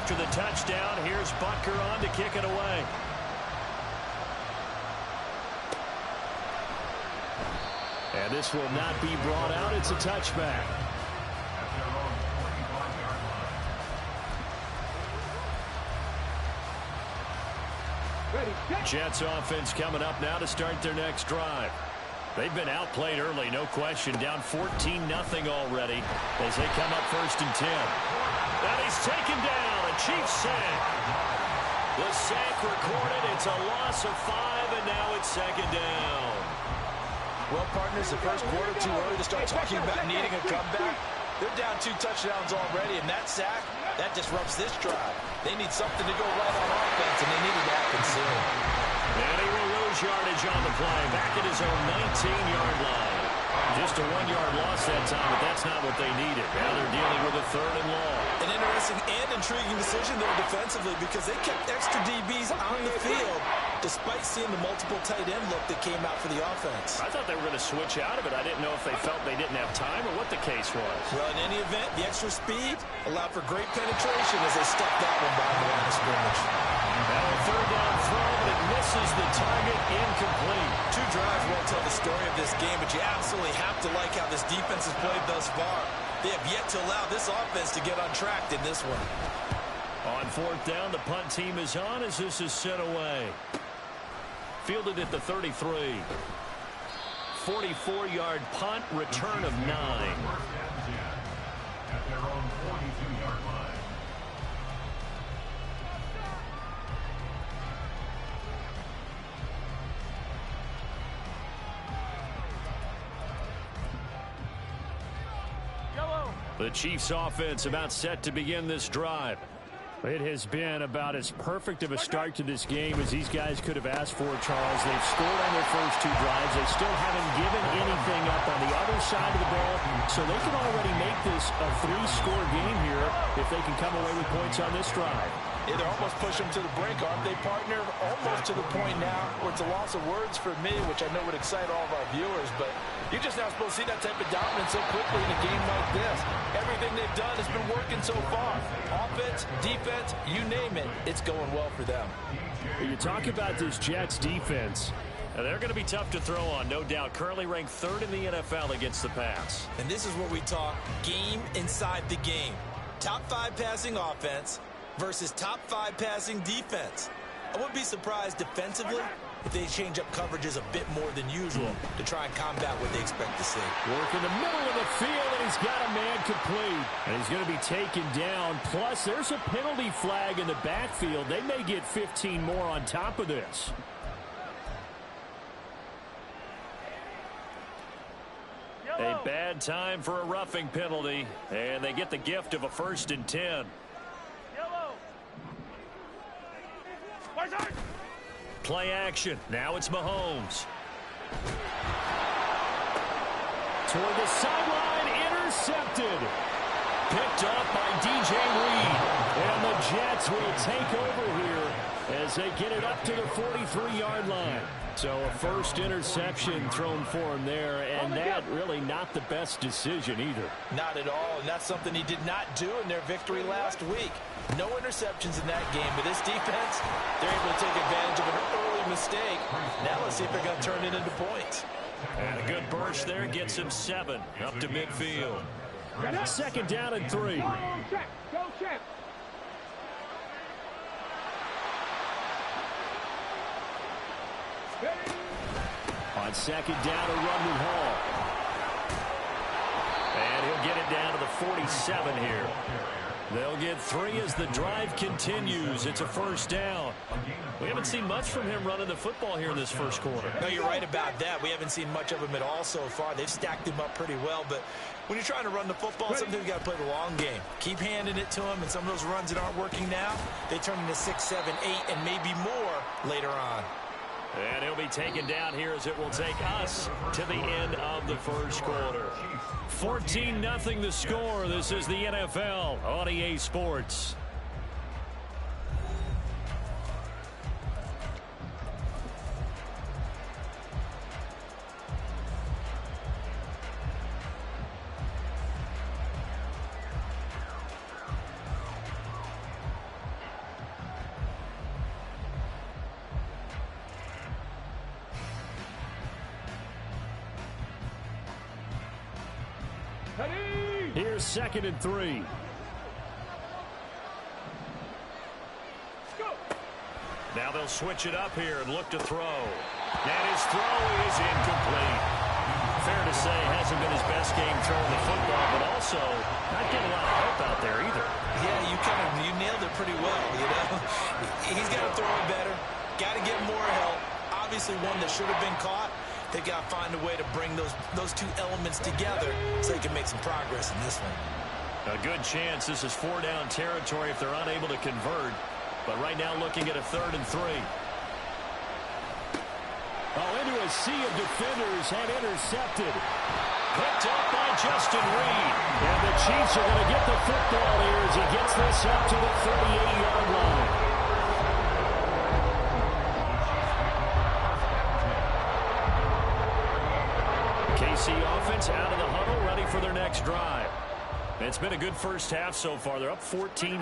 after the touchdown. Here's Butker on to kick it away. And this will not be brought out. It's a touchback. Jets offense coming up now to start their next drive. They've been outplayed early, no question. Down 14-0 already as they come up 1st and 10. And he's taken down. A Chiefs sack. The sack recorded. It's a loss of 5, and now it's 2nd down. Well, partners, the first quarter too early to start talking about needing a comeback. They're down 2 touchdowns already, and that sack, that disrupts this drive. They need something to go right on offense, and they needed to happen soon. And he will lose yardage on the play. Back at his own 19-yard line. Just a 1-yard loss that time, but that's not what they needed. Now they're dealing with a 3rd and long. An interesting and intriguing decision there defensively because they kept extra DBs on the field despite seeing the multiple tight end look that came out for the offense. I thought they were going to switch out of it. I didn't know if they felt they didn't have time or what the case was. Well, in any event, the extra speed allowed for great penetration as they stuffed that one behind the line of scrimmage. Now a 3rd down throw, but it misses the target, incomplete. 2 drives won't tell the story of this game, but you absolutely have to like how this defense has played thus far. They have yet to allow this offense to get on track in this one. On 4th down, the punt team is on as this is sent away. Fielded at the 33. 44-yard punt, return of 9. At their own 42-yard line. The Chiefs offense about set to begin this drive. It has been about as perfect of a start to this game as these guys could have asked for, Charles. They've scored on their first 2 drives. They still haven't given anything up on the other side of the ball, so they can already make this a 3-score game here if they can come away with points on this drive. Yeah, they're almost pushing them to the brink, aren't they, partner? Almost to the point now where it's a loss of words for me, which I know would excite all of our viewers, but you're just not supposed to see that type of dominance so quickly in a game like this. Everything they've done has been working so far. Offense, defense, you name it, it's going well for them. You talk about this Jets defense. Now, they're going to be tough to throw on, no doubt. Currently ranked 3rd in the NFL against the pass. And this is where we talk game inside the game. Top 5 passing offense versus top 5 passing defense. I wouldn't be surprised defensively if they change up coverages a bit more than usual to try and combat what they expect to see. Work in the middle of the field, and he's got a man complete. And he's going to be taken down. Plus, there's a penalty flag in the backfield. They may get 15 more on top of this. A bad time for a roughing penalty, and they get the gift of a 1st and 10. Play action. Now it's Mahomes. Toward the sideline, intercepted. Picked off by DJ Reed. And the Jets will take over here as they get it up to the 43-yard line. So a first interception thrown for him there, and that really not the best decision either. Not at all, and that's something he did not do in their victory last week. No interceptions in that game, but this defense, they're able to take advantage of an early mistake. Now let's see if they're going to turn it into points. And a good burst there gets him 7 up to midfield. 2nd down and 3. Go, check. On 2nd down, a run with Hall. And he'll get it down to the 47 here. They'll get 3 as the drive continues. It's a 1st down. We haven't seen much from him running the football here in this first quarter. No, you're right about that. We haven't seen much of him at all so far. They've stacked him up pretty well, but when you're trying to run the football, sometimes you got to play the long game. Keep handing it to him, and some of those runs that aren't working now, they turn into 6, 7, 8, and maybe more later on. And he'll be taken down here as it will take us to the end of the first quarter. 14-0 the score. This is the NFL on EA Sports. Ready. Here's 2nd and 3. Go. Now they'll switch it up here and look to throw. And his throw is incomplete. Fair to say, hasn't been his best game throwing the football, but also not getting a lot of help out there either. Yeah, you nailed it pretty well, you know. He's got to throw it better. Got to get more help. Obviously one that should have been caught. They've got to find a way to bring those two elements together so they can make some progress in this one. A good chance this is 4-down territory if they're unable to convert. But right now looking at a 3rd and 3. Oh, into a sea of defenders and intercepted. Picked up by Justin Reed. And the Chiefs are going to get the football here as he gets this up to the 38-yard line. KC offense out of the huddle, ready for their next drive. It's been a good first half so far. They're up 14-0.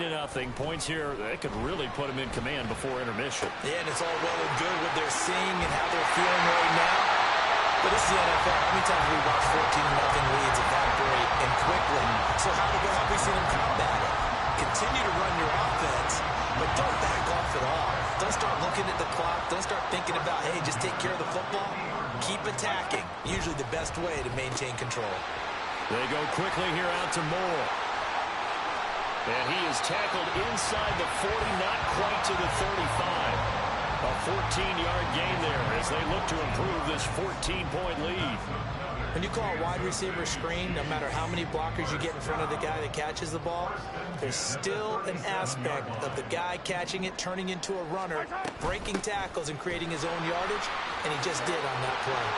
Points here, they could really put them in command before intermission. Yeah, and it's all well and good what they're seeing and how they're feeling right now. But this is the NFL. How many times have we watched 14-0 leads evaporate and quickly? So how have we seen them combat it? Continue to run your offense, but don't back off at all. Don't start looking at the clock. Don't start thinking about, hey, just take care of the football. Keep attacking. Usually the best way to maintain control. They go quickly here out to Moore. And he is tackled inside the 40, not quite to the 35. A 14-yard gain there as they look to improve this 14-point lead. When you call a wide receiver screen, no matter how many blockers you get in front of the guy that catches the ball, there's still an aspect of the guy catching it, turning into a runner, breaking tackles and creating his own yardage, and he just did on that play.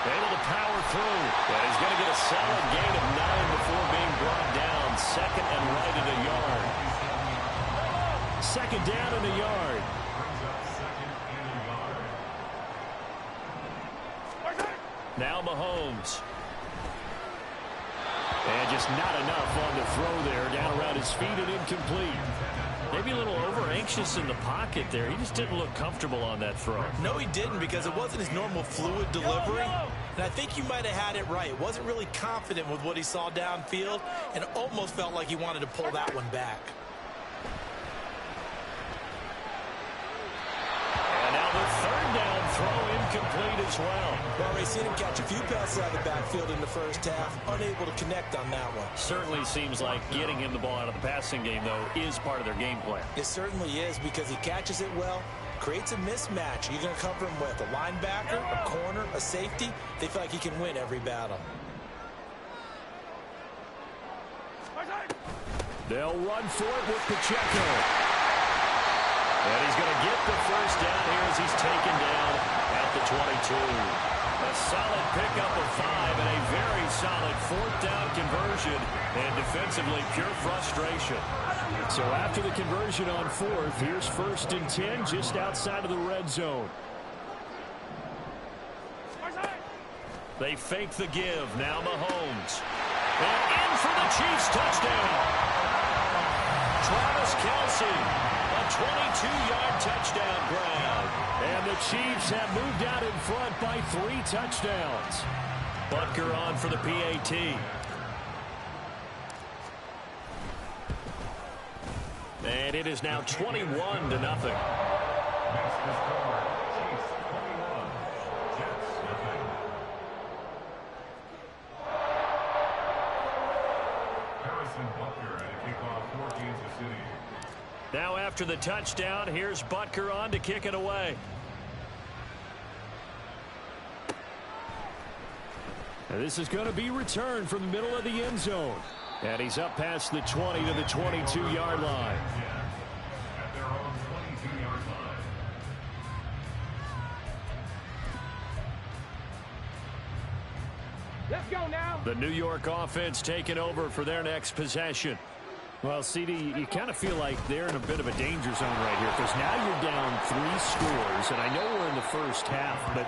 Able to power through. And he's going to get a solid gain of 9 before being brought down. 2nd and right at a yard. 2nd down and a yard. Now Mahomes. And just not enough on the throw there. Down around his feet and incomplete. Maybe a little over-anxious in the pocket there. He just didn't look comfortable on that throw. No, he didn't, because it wasn't his normal fluid delivery. And I think you might have had it right. Wasn't really confident with what he saw downfield and almost felt like he wanted to pull that one back. And now the 3rd down throw incomplete as well. We've already seen him catch a few passes out of the backfield in the first half. Unable to connect on that one. Certainly seems like getting him the ball out of the passing game, though, is part of their game plan. It certainly is, because he catches it well, creates a mismatch. You're going to cover him with a linebacker, a corner, a safety. They feel like he can win every battle. They'll run for it with Pacheco. And he's going to get the first down here as he's taken down at the 22. A solid pickup of 5 and a very solid 4th down conversion. And defensively, pure frustration. So after the conversion on 4th, here's 1st and 10 just outside of the red zone. They fake the give. Now Mahomes. And in for the Chiefs touchdown. Travis Kelce. A 22-yard touchdown grab. And the Chiefs have moved out in front by 3 touchdowns. Butker on for the PAT. And it is now 21-0. Now after the touchdown, here's Butker on to kick it away. And this is going to be returned from the middle of the end zone. And he's up past the 20 to the 22-yard line. Let's go now. The New York offense taking over for their next possession. Well, CD, you kind of feel like they're in a bit of a danger zone right here, because now you're down 3 scores, and I know we're in the first half, but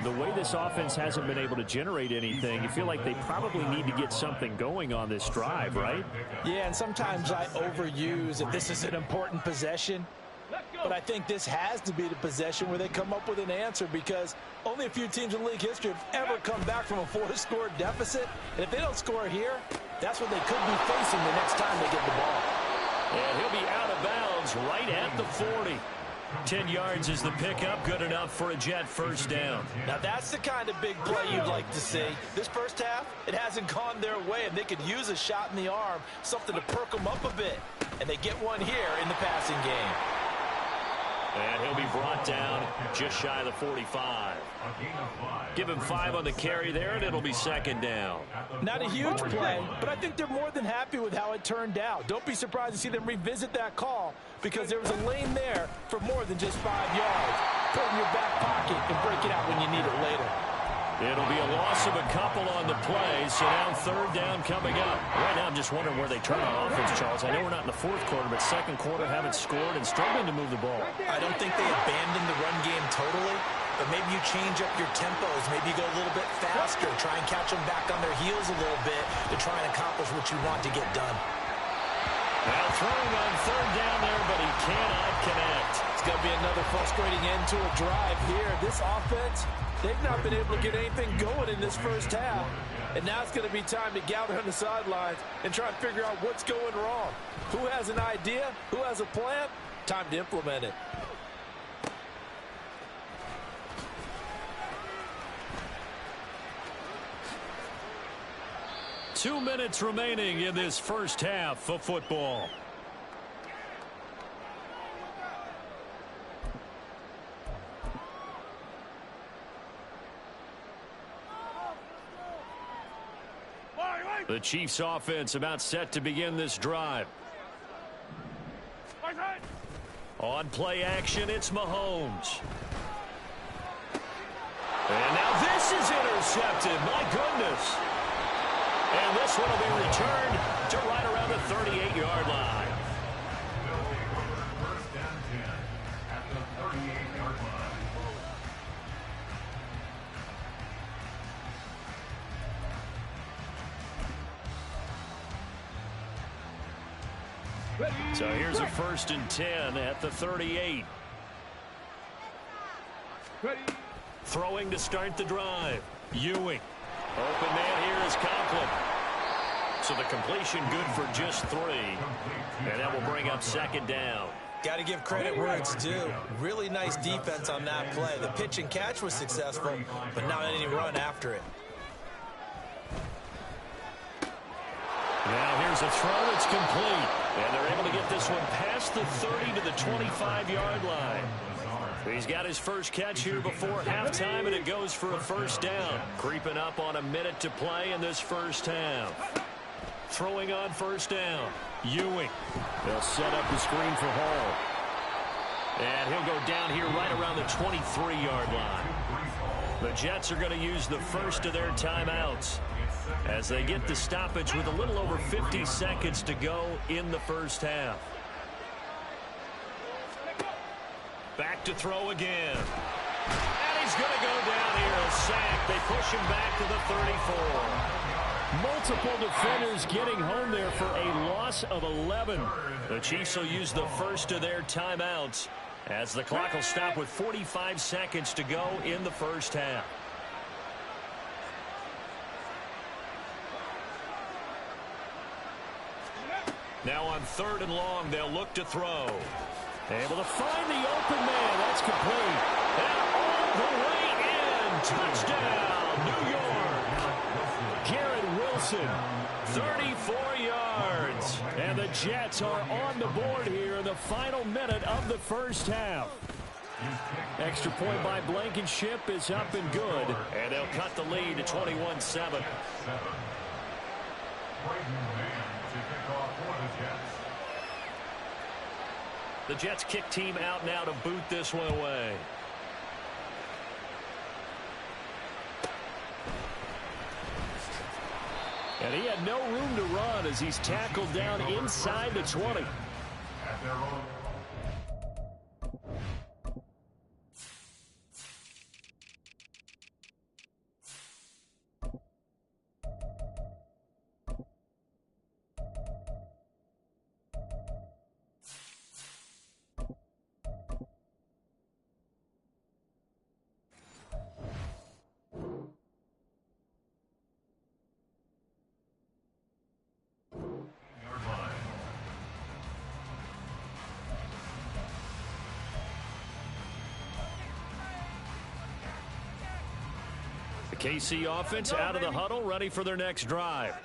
the way this offense hasn't been able to generate anything, you feel like they probably need to get something going on this drive, right? Yeah, and sometimes I overuse if this is an important possession. But I think this has to be the possession where they come up with an answer, because only a few teams in league history have ever come back from a 4-score deficit. And if they don't score here, that's what they could be facing the next time they get the ball. And he'll be out of bounds right at the 40. 10 yards is the pickup, good enough for a Jet first down. Now that's the kind of big play you'd like to see. This first half, it hasn't gone their way, and they could use a shot in the arm, something to perk them up a bit. And they get one here in the passing game. And he'll be brought down just shy of the 45. Give him 5 on the carry there, and it'll be second down. Not a huge play, but I think they're more than happy with how it turned out. Don't be surprised to see them revisit that call, because there was a lane there for more than just 5 yards. Put it in your back pocket and break it out when you need it later. It'll be a loss of a couple on the play, so now third down coming up. Right now I'm just wondering where they turn on offense, Charles. I know we're not in the fourth quarter, but second quarter haven't scored and struggling to move the ball. I don't think they abandoned the run game totally, but maybe you change up your tempos. Maybe you go a little bit faster, try and catch them back on their heels a little bit to try and accomplish what you want to get done. Now throwing on third down there, but he cannot connect. It's going to be another frustrating end to a drive here. This offense, they've not been able to get anything going in this first half. And now it's going to be time to gather on the sidelines and try and figure out what's going wrong. Who has an idea? Who has a plan? Time to implement it. Two minutes remaining in this first half of football. The Chiefs offense about set to begin this drive. On play action, it's Mahomes. And now this is intercepted. My goodness. And this one will be returned to right around the 38-yard line. So here's a 1st and 10 at the 38. Throwing to start the drive. Ewing. Open man here is Conklin. So the completion good for just 3. And that will bring up second down. Got to give credit where it's due. Really nice defense on that play. The pitch and catch was successful, but not any run after it. Now here's a throw that's complete. And they're able to get this one past the 30 to the 25-yard line. He's got his first catch here before halftime, and it goes for a first down. Creeping up on a minute to play in this first half. Throwing on first down. Ewing. They'll set up the screen for Hall. And he'll go down here right around the 23-yard line. The Jets are going to use the first of their timeouts as they get the stoppage with a little over 50 seconds to go in the first half. Back to throw again. And he's going to go down here, a sack. They push him back to the 34. Multiple defenders getting home there for a loss of 11. The Chiefs will use the first of their timeouts as the clock will stop with 45 seconds to go in the first half. Now on 3rd and long, they'll look to throw. Able to find the open man. That's complete. And all the way in. Touchdown, New York. Garrett Wilson, 34 yards. And the Jets are on the board here in the final minute of the first half. Extra point by Blankenship is up and good. And they'll cut the lead to 21-7. The Jets kick team out now to boot this one away. And he had no room to run as he's tackled down inside the 20. KC offense out of the huddle, ready for their next drive.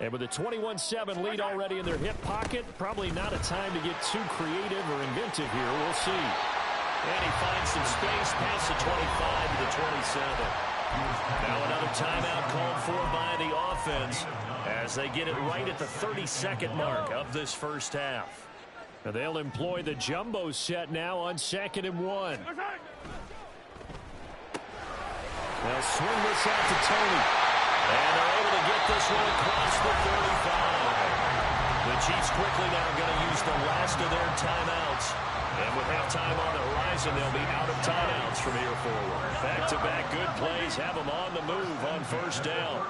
And with a 21-7 lead already in their hip pocket, probably not a time to get too creative or inventive here. We'll see. And he finds some space past the 25 to the 27. Now another timeout called for by the offense as they get it right at the 32nd mark of this first half. Now they'll employ the jumbo set now on 2nd and 1. They'll swing this out to Tony. And they're able to get this one across the 35. The Chiefs quickly now going to use the last of their timeouts. And with halftime on the horizon, they'll be out of timeouts from here forward. Back-to-back good plays have them on the move on first down.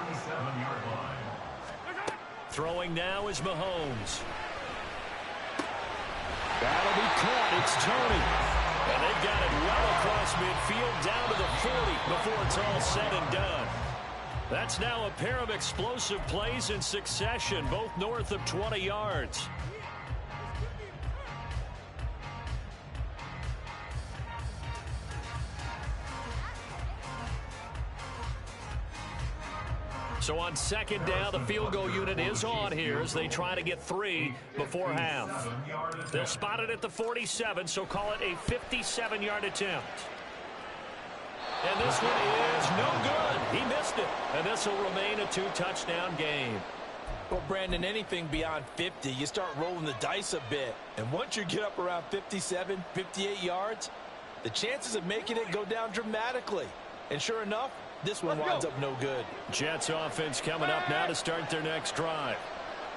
Throwing now is Mahomes. That'll be caught. It's Tony. And they've got it well across midfield down to the 40 before it's all said and done. That's now a pair of explosive plays in succession, both north of 20 yards. So on 2nd down, the field goal unit is on here as they try to get 3 before half. They'll spot it at the 47, so call it a 57-yard attempt. And this one is no good. He missed it. And this will remain a 2-touchdown game. Well, Brandon, anything beyond 50, you start rolling the dice a bit. And once you get up around 57, 58 yards, the chances of making it go down dramatically. And sure enough, this one winds up no good. Jets offense coming up now to start their next drive.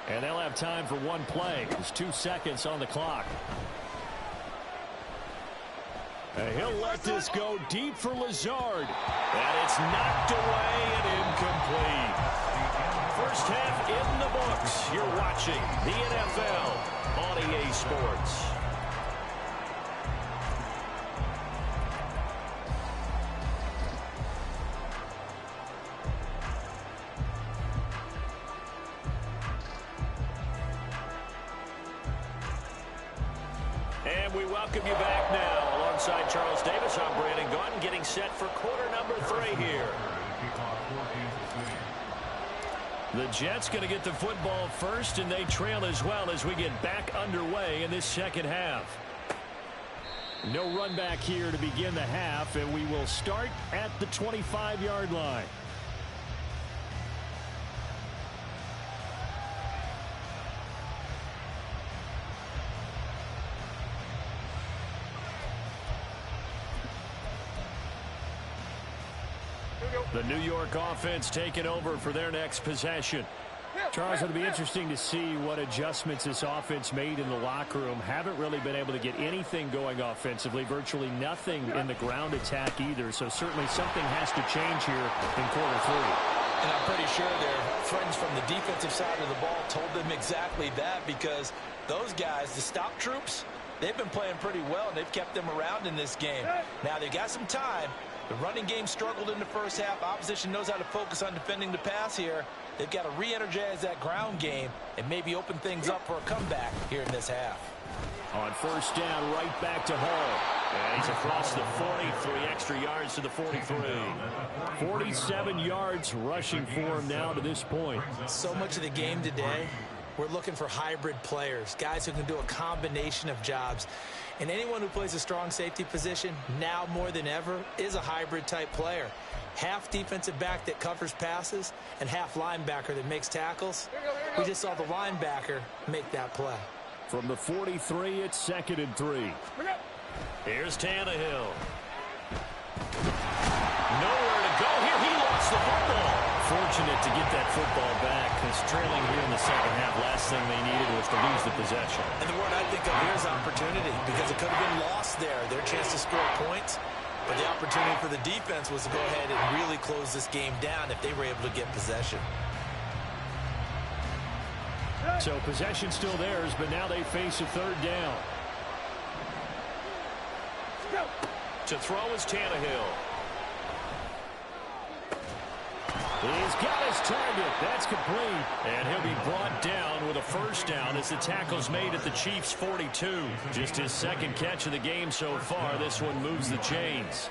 And they'll have time for one play. There's 2 seconds on the clock. And he'll let this go deep for Lazard. And it's knocked away and incomplete. First half in the books. You're watching the NFL on EA Sports. And we welcome you back now. Alongside Charles Davis, I'm Brandon Gaudin, getting set for quarter number 3 here. The Jets going to get the football first, and they trail as well as we get back underway in this second half. No run back here to begin the half, and we will start at the 25-yard line. The New York offense taking over for their next possession. Charles, it'll be interesting to see what adjustments this offense made in the locker room. Haven't really been able to get anything going offensively, virtually nothing in the ground attack either. So certainly something has to change here in quarter 3. And I'm pretty sure their friends from the defensive side of the ball told them exactly that, because those guys, the stop troops, they've been playing pretty well, and they've kept them around in this game. Now, they've got some time. The running game struggled in the first half. Opposition knows how to focus on defending the pass here. They've got to re-energize that ground game and maybe open things up for a comeback here in this half. On first down, right back to Hall. And he's across the 40, 3 extra yards to the 43. 47 yards rushing for him now to this point. So much of the game today, we're looking for hybrid players, guys who can do a combination of jobs. And anyone who plays a strong safety position, now more than ever, is a hybrid type player. Half defensive back that covers passes and half linebacker that makes tackles. We just saw the linebacker make that play. From the 43, it's 2nd and 3. Here's Tannehill. Nowhere to go here. He lost the football. Fortunate to get that football back, because trailing here in the second half, last thing they needed was to lose the possession. And the word I think of here is opportunity, because it could have been lost there. Their chance to score points, but the opportunity for the defense was to go ahead and really close this game down if they were able to get possession. So possession still theirs, but now they face a 3rd down. To throw is Tannehill. He's got his target. That's complete. And he'll be brought down with a first down as the tackle's made at the Chiefs' 42. Just his 2nd catch of the game so far. This one moves the chains.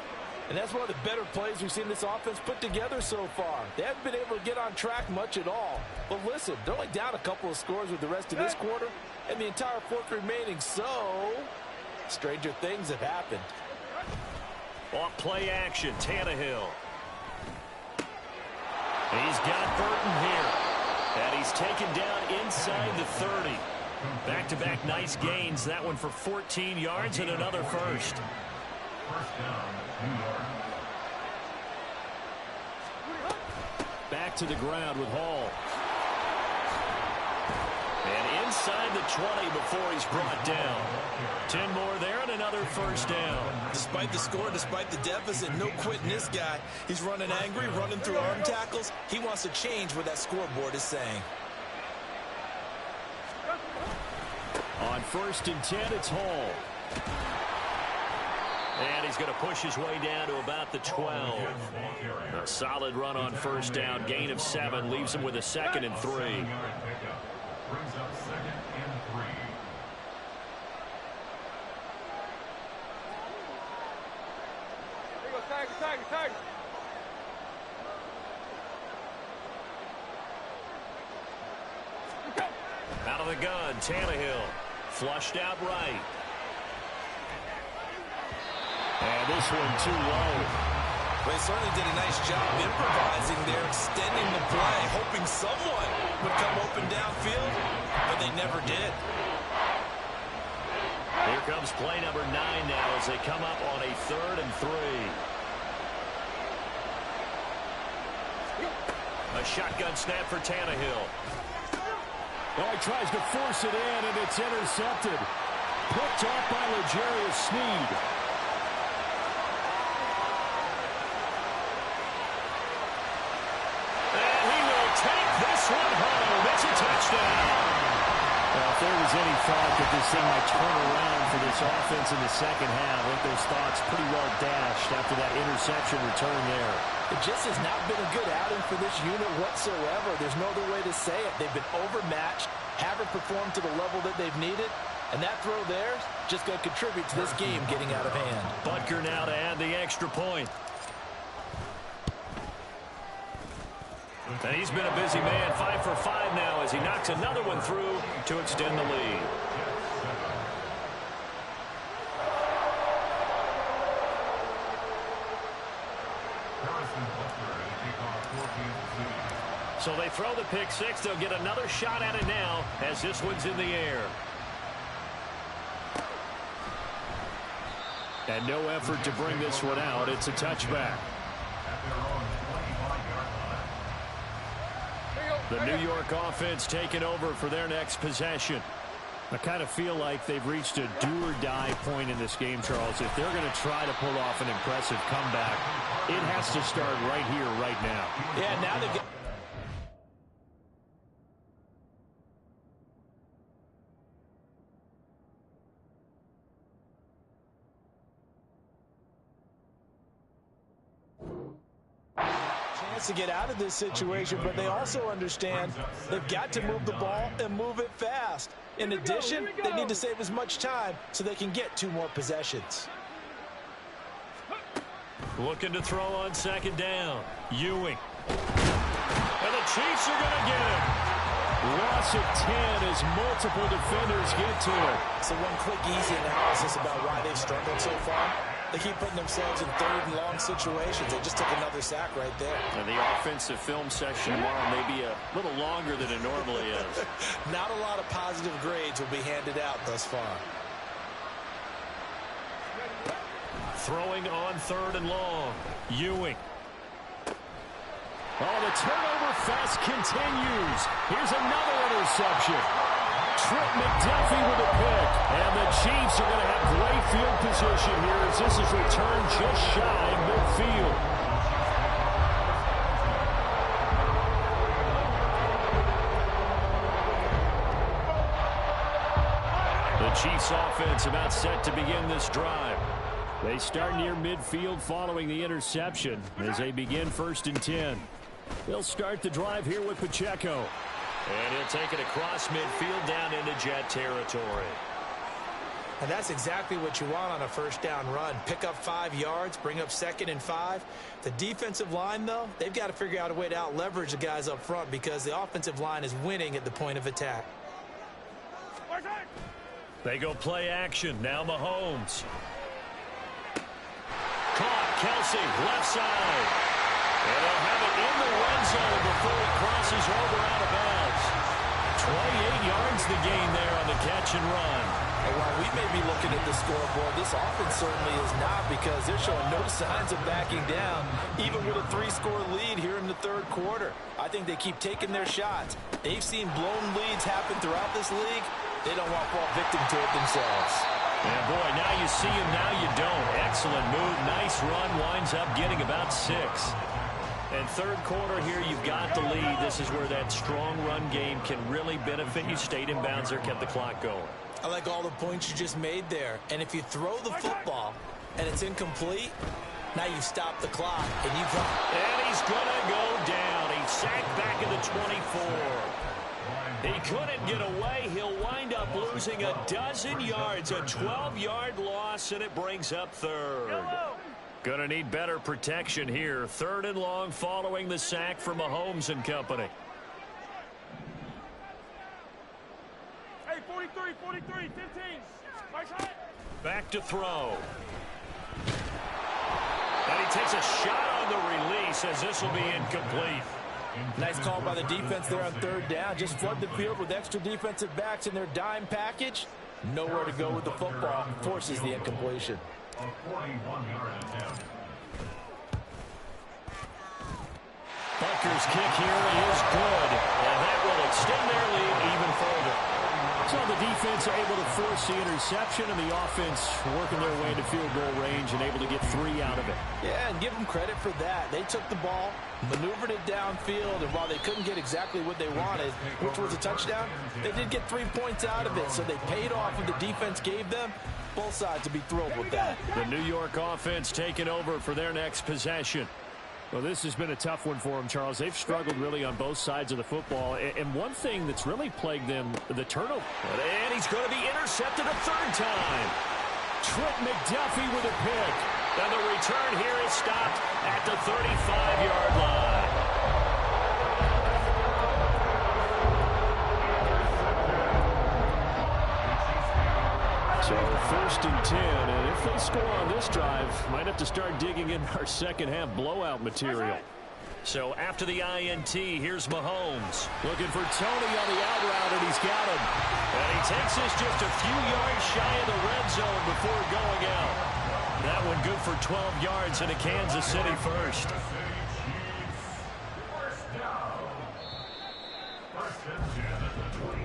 And that's one of the better plays we've seen this offense put together so far. They haven't been able to get on track much at all. But listen, they're only down a couple of scores with the rest of this quarter and the entire fourth remaining. So, stranger things have happened. Off play action, Tannehill. He's got Burton here. And he's taken down inside the 30. Back-to-back nice gains. That one for 14 yards and another first. Back to the ground with Hall. And inside the 20 before he's brought down. 10 more there and another first down. Despite the score, despite the deficit, no quitting this guy. He's running angry, running through arm tackles. He wants to change what that scoreboard is saying. On 1st and 10, it's Hall. And he's going to push his way down to about the 12. A solid run on first down. Gain of 7 leaves him with a 2nd and 3. Brings up 2nd and 3. Here you go, tag. Out of the gun, Tannehill. Flushed out right. And this one too low. Well, they certainly did a nice job improvising there, extending the play, hoping someone would come open downfield, but they never did. Here comes play number 9 now as they come up on a 3rd and 3. A shotgun snap for Tannehill. Oh, he tries to force it in, and it's intercepted. Picked off by L'Jarius Sneed. And he will take this one home. It's a touchdown. Well, if there was any thought that this thing might turn around for this offense in the second half, I think those thoughts pretty well dashed after that interception return there. It just has not been a good outing for this unit whatsoever. There's no other way to say it. They've been overmatched, haven't performed to the level that they've needed, and that throw there just going to contribute to this game getting out of hand. Butker now to add the extra point. And he's been a busy man, 5 for 5 now as he knocks another one through to extend the lead. So they throw the pick 6. They'll get another shot at it now as this one's in the air. And no effort to bring this one out. It's a touchback. The New York offense taking over for their next possession. I kind of feel like they've reached a do-or-die point in this game, Charles. If they're going to try to pull off an impressive comeback, it has to start right here, right now. Yeah, now they've got... to get out of this situation, but they also understand they've got to move the ball and move it fast. In addition, they need to save as much time so they can get 2 more possessions. Looking to throw on 2nd down. Ewing. And the Chiefs are going to get him. Loss of 10 as multiple defenders get to it. So one quick, easy analysis about why they've struggled so far. They keep putting themselves in 3rd and long situations. They just took another sack right there. And the offensive film session tomorrow may be a little longer than it normally is. Not a lot of positive grades will be handed out thus far. Throwing on 3rd and long. Ewing. Oh, the turnover fest continues. Here's another interception. Trent McDuffie with a pick. And the Chiefs are going to have great field position here as this is returned just shy of midfield. The Chiefs offense about set to begin this drive. They start near midfield following the interception as they begin 1st and 10. They'll start the drive here with Pacheco. And he'll take it across midfield down into Jet territory. And that's exactly what you want on a first down run. Pick up 5 yards, bring up 2nd and 5. The defensive line, though, they've got to figure out a way to out-leverage the guys up front because the offensive line is winning at the point of attack. They go play action. Now Mahomes. Caught. Kelsey, left side. And they'll have it in the red zone before he crosses over out of bounds. 28 yards the gain there on the catch and run. And while we may be looking at the scoreboard, this offense certainly is not, because they're showing no signs of backing down, even with a 3-score lead here in the third quarter. I think they keep taking their shots. They've seen blown leads happen throughout this league. They don't want to fall victim to it themselves. And boy, now you see him, now you don't. Excellent move, nice run, winds up getting about 6. And third quarter here, you've got the lead. This is where that strong run game can really benefit you. Stayed in bounds there, kept the clock going. I like all the points you just made there. And if you throw the football and it's incomplete, now you stop the clock and you've run. And he's going to go down. He's sacked back at the 24. He couldn't get away. He'll wind up losing a dozen yards, a 12-yard loss, and it brings up third. Going to need better protection here. 3rd and long following the sack from Mahomes and company. Hey, 43, 15. Back to throw. And he takes a shot on the release as this will be incomplete. Nice call by the defense there on 3rd down. Just flood the field with extra defensive backs in their dime package. Nowhere to go with the football. Forces the incompletion. A 41-yard attempt. Bucker's kick here is good. And that will extend their lead even further. So the defense able to force the interception, and the offense working their way to field goal range and able to get 3 out of it. Yeah, and give them credit for that. They took the ball, maneuvered it downfield, and while they couldn't get exactly what they wanted, which was a touchdown, they did get 3 points out of it. So they paid off what the defense gave them. Both sides to be thrilled with that. The New York offense taking over for their next possession. Well, this has been a tough one for them, Charles. They've struggled really on both sides of the football. And one thing that's really plagued them, the turnover. And he's going to be intercepted a 3rd time. Trent McDuffie with a pick. And the return here is stopped at the 35-yard line. So 1st and 10, and if they score on this drive, might have to start digging in our second half blowout material. So after the INT, here's Mahomes. Looking for Tony on the out route, and he's got him. And he takes this just a few yards shy of the red zone before going out. That one good for 12 yards and a Kansas City first.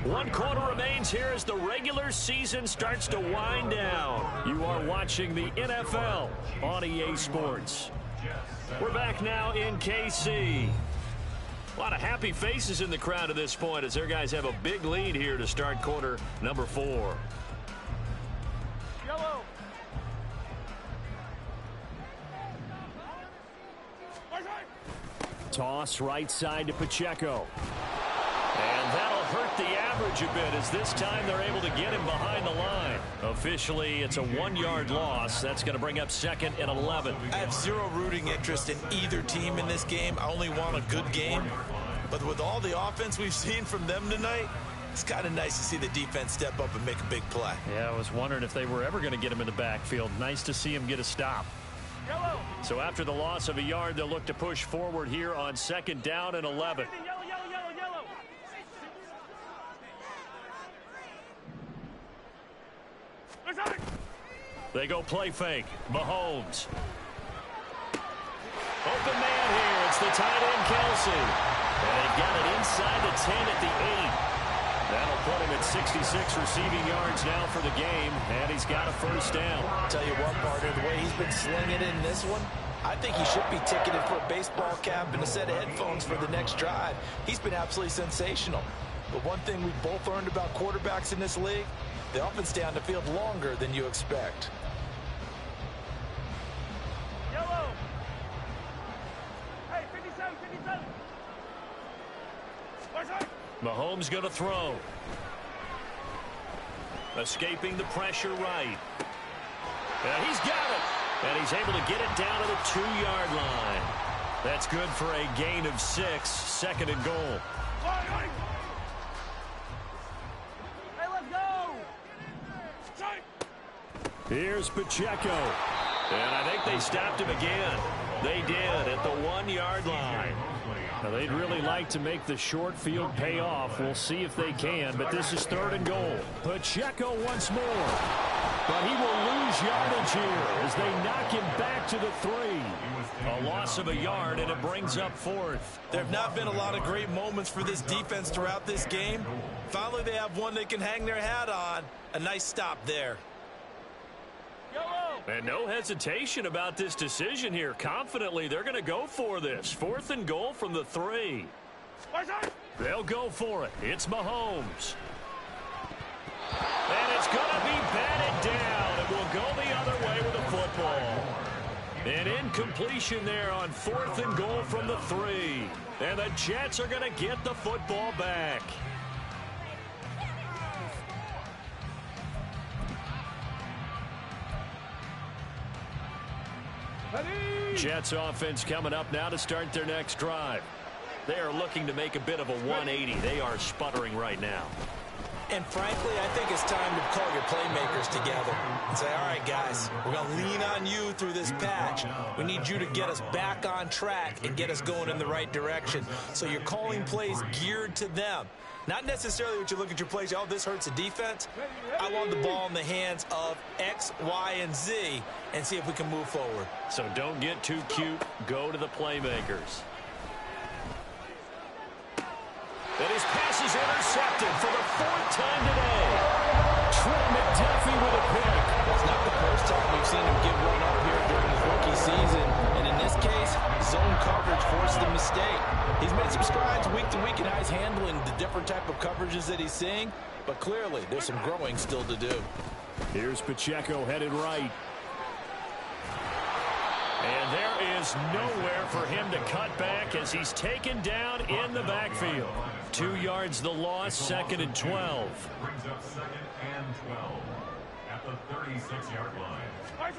One quarter remains here as the regular season starts to wind down. You are watching the NFL on EA Sports. We're back now in KC. A lot of happy faces in the crowd at this point as their guys have a big lead here to start quarter number 4. Yellow. Toss right side to Pacheco. And that'll hurt the average a bit as this time they're able to get him behind the line. Officially, it's a 1-yard loss. That's going to bring up 2nd and 11. I have zero rooting interest in either team in this game. I only want a good game. But with all the offense we've seen from them tonight, it's kind of nice to see the defense step up and make a big play. Yeah, I was wondering if they were ever going to get him in the backfield. Nice to see him get a stop. Yellow. So after the loss of a yard, they'll look to push forward here on 2nd down and 11. Yellow. They go play fake. Mahomes. Open man here. It's the tight end, Kelsey. And they got it inside the 10 at the 8. That'll put him at 66 receiving yards now for the game. And he's got a first down. I'll tell you what, partner, the way he's been slinging it in this one, I think he should be ticketed for a baseball cap and a set of headphones for the next drive. He's been absolutely sensational. But one thing we've both learned about quarterbacks in this league, they often stay on the field longer than you expect. Yellow. Hey, 57. Mahomes going to throw. Escaping the pressure right. And he's got it. And he's able to get it down to the 2-yard line. That's good for a gain of 6, 2nd and goal. Hey, let's go! Here's Pacheco. And I think they stopped him again. They did at the 1-yard line. Now, they'd really like to make the short field pay off. We'll see if they can, but this is 3rd and goal. Pacheco once more. But he will lose yardage here as they knock him back to the 3. A loss of a yard, and it brings up 4th. There have not been a lot of great moments for this defense throughout this game. Finally, they have one they can hang their hat on. A nice stop there. And no hesitation about this decision here. Confidently, they're going to go for this. 4th and goal from the 3. They'll go for it. It's Mahomes. And it's going to be batted down. It will go the other way with the football. An incompletion there on 4th and goal from the 3. And the Jets are going to get the football back. Jets offense coming up now to start their next drive. They are looking to make a bit of a 180. They are sputtering right now. And frankly, I think it's time to call your playmakers together and say, all right, guys, we're going to lean on you through this patch. We need you to get us back on track and get us going in the right direction. So you're calling plays geared to them. Not necessarily what you look at your plays, oh, this hurts the defense. I want the ball in the hands of X, Y, and Z and see if we can move forward. So don't get too cute. Go to the playmakers. And his pass is intercepted for the 4th time today. Trent McDuffie with a pick. It's not the first time we've seen him give one up here during his rookie season. And in this case, zone coverage forced the mistake. He's made some strides week to week in how he's handling the different type of coverages that he's seeing. But clearly, there's some growing still to do. Here's Pacheco headed right. And there is nowhere for him to cut back as he's taken down in the backfield. 2 yards the loss, 2nd and 12. Brings up 2nd and 12 at the 36-yard line.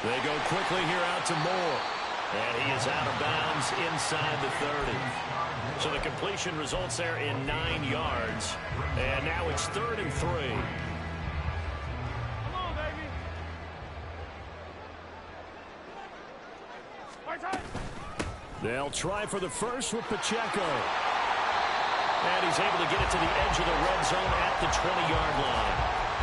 They go quickly here out to Moore. And he is out of bounds inside the 30. So the completion results there in 9 yards. And now it's 3rd and 3. They'll try for the first with Pacheco. And he's able to get it to the edge of the red zone at the 20-yard line.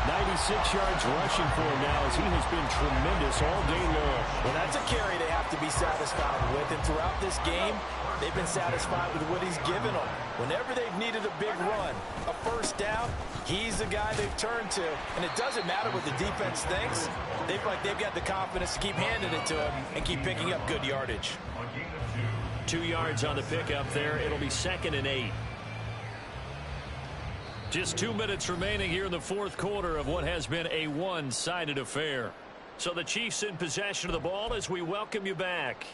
96 yards rushing for him now as he has been tremendous all day long. Well, that's a carry they have to be satisfied with. And throughout this game, they've been satisfied with what he's given them. Whenever they've needed a big run, a first down, he's the guy they've turned to. And it doesn't matter what the defense thinks. They feel like they've got the confidence to keep handing it to him and keep picking up good yardage. 2 yards on the pickup there. It'll be 2nd and 8. Just 2 minutes remaining here in the 4th quarter of what has been a one-sided affair. So the Chiefs in possession of the ball as we welcome you back.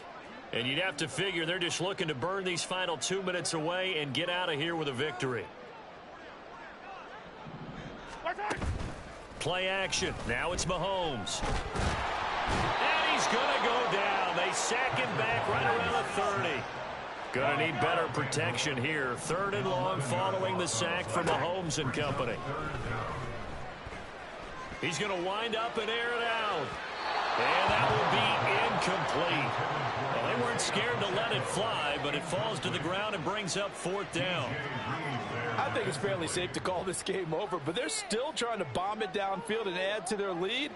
And you'd have to figure they're just looking to burn these final 2 minutes away and get out of here with a victory. Play action. Now it's Mahomes. And he's going to go down. They sack him back right around the 30. Going to need better protection here. 3rd and long following the sack from Mahomes and company. He's going to wind up and air it out. And that will be incomplete. Well, they weren't scared to let it fly, but it falls to the ground and brings up 4th down. I think it's fairly safe to call this game over, but they're still trying to bomb it downfield and add to their lead.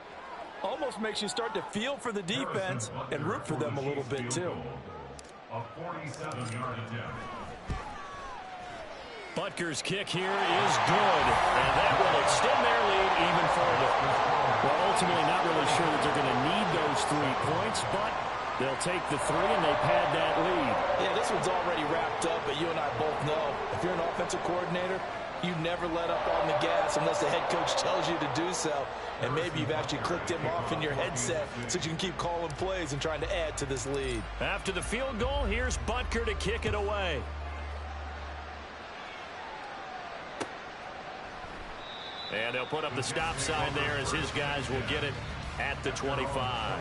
Almost makes you start to feel for the defense and root for them a little bit, too. A 47-yard attempt. Butker's kick here is good, and that will extend their lead even further. Well, ultimately not really sure that they're going to need those 3 points, but they'll take the 3 and they pad that lead. Yeah, this one's already wrapped up, but you and I both know if you're an offensive coordinator, you never let up on the gas unless the head coach tells you to do so. And maybe you've actually clicked him off in your headset so you can keep calling plays and trying to add to this lead. After the field goal, here's Butker to kick it away. And they'll put up the stop sign there as his guys will get it at the 25.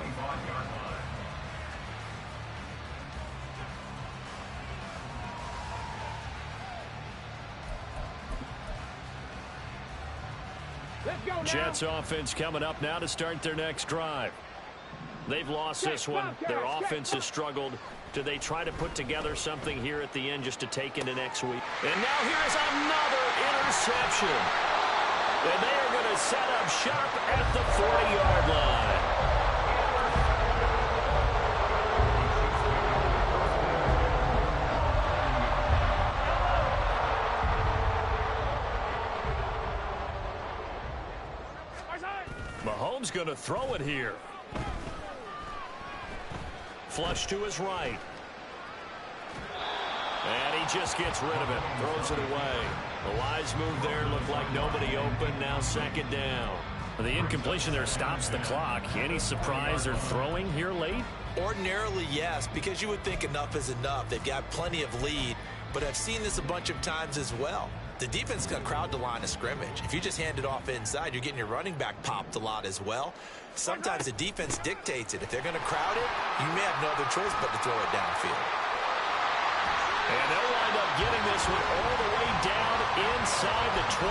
Let's go now. Jets offense coming up now to start their next drive. They've lost this one. Their offense has struggled. Do they try to put together something here at the end just to take into next week? And now here's another interception. And they are going to set up shop at the 40-yard line. Mahomes going to throw it here. Flush to his right. And he just gets rid of it. Throws it away. The wise move there. Looked like nobody open. Now second down. The incompletion there stops the clock. Any surprise they're throwing here late? Ordinarily, yes, because you would think enough is enough. They've got plenty of lead, but I've seen this a bunch of times as well. The defense can crowd the line of scrimmage. If you just hand it off inside, you're getting your running back popped a lot as well. Sometimes the defense dictates it. If they're going to crowd it, you may have no other choice but to throw it downfield. And they'll wind up getting this one all the way down inside the 20.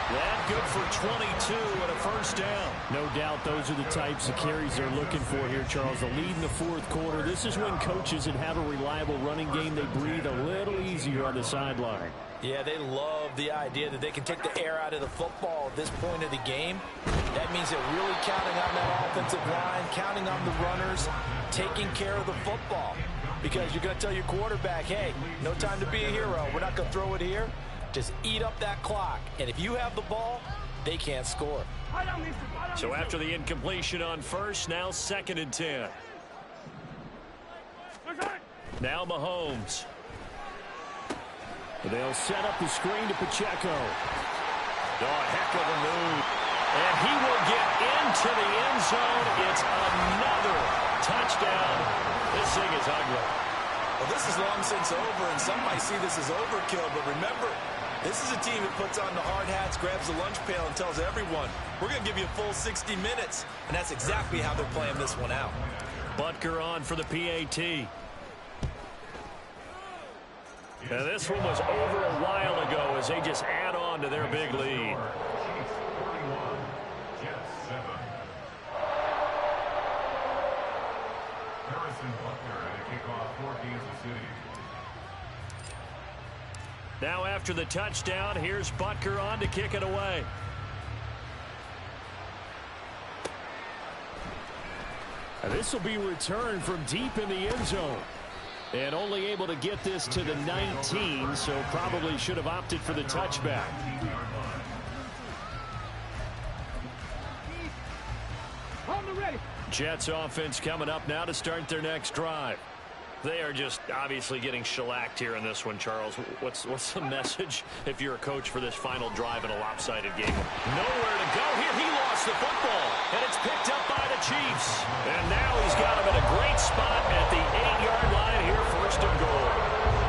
That good for 22 and a first down. No doubt those are the types of carries they're looking for here, Charles. The lead in the fourth quarter. This is when coaches that have a reliable running game, they breathe a little easier on the sideline. Yeah, they love the idea that they can take the air out of the football at this point of the game. That means they're really counting on that offensive line, counting on the runners, taking care of the football. Because you're going to tell your quarterback, hey, no time to be a hero. We're not going to throw it here. Just eat up that clock. And if you have the ball, they can't score. So after the incompletion on first, now second and 10. Now Mahomes. They'll set up the screen to Pacheco. Oh, heck of a move. And he will get into the end zone. It's another touchdown. This thing is ugly. Well, this is long since over, and some might see this as overkill. But remember, this is a team that puts on the hard hats, grabs the lunch pail, and tells everyone, we're going to give you a full 60 minutes. And that's exactly how they're playing this one out. Butker on for the PAT. And this one was over a while ago as they just add on to their big lead. Jets 7. Harrison Butker at a kickoff for Kansas City. Now after the touchdown, here's Butker on to kick it away. And this will be returned from deep in the end zone. And only able to get this to the 19, so probably should have opted for the touchback. Jets offense coming up now to start their next drive. They are just obviously getting shellacked here in this one, Charles. What's the message if you're a coach for this final drive in a lopsided game? Nowhere to go here. He lost the football, and it's picked up by the Chiefs. And now he's got him in a great spot at the 8-yard line here, first and goal.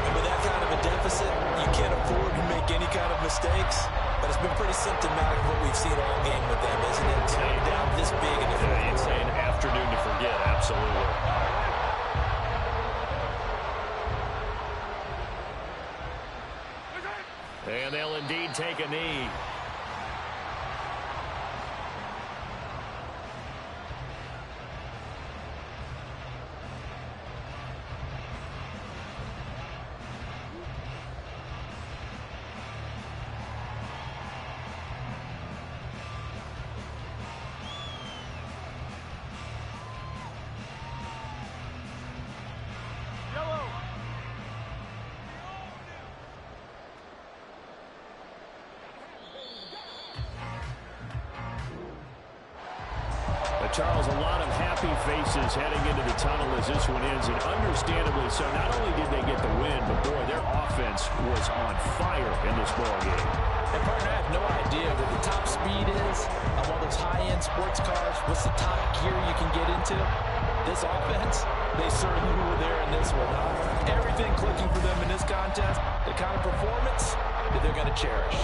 And with that kind of a deficit, you can't afford to make any kind of mistakes. But it's been pretty symptomatic of what we've seen all game with them, isn't it? Down this big in the fourth quarter. You'd say an afternoon to forget, absolutely. And they'll indeed take a knee. Charles, a lot of happy faces heading into the tunnel as this one ends, and understandably so. Not only did they get the win, but boy, their offense was on fire in this ball game. And partner, I have no idea what the top speed is of all those high-end sports cars. What's the top gear you can get into? This offense, they certainly were there in this one. Everything clicking for them in this contest, the kind of performance that they're going to cherish.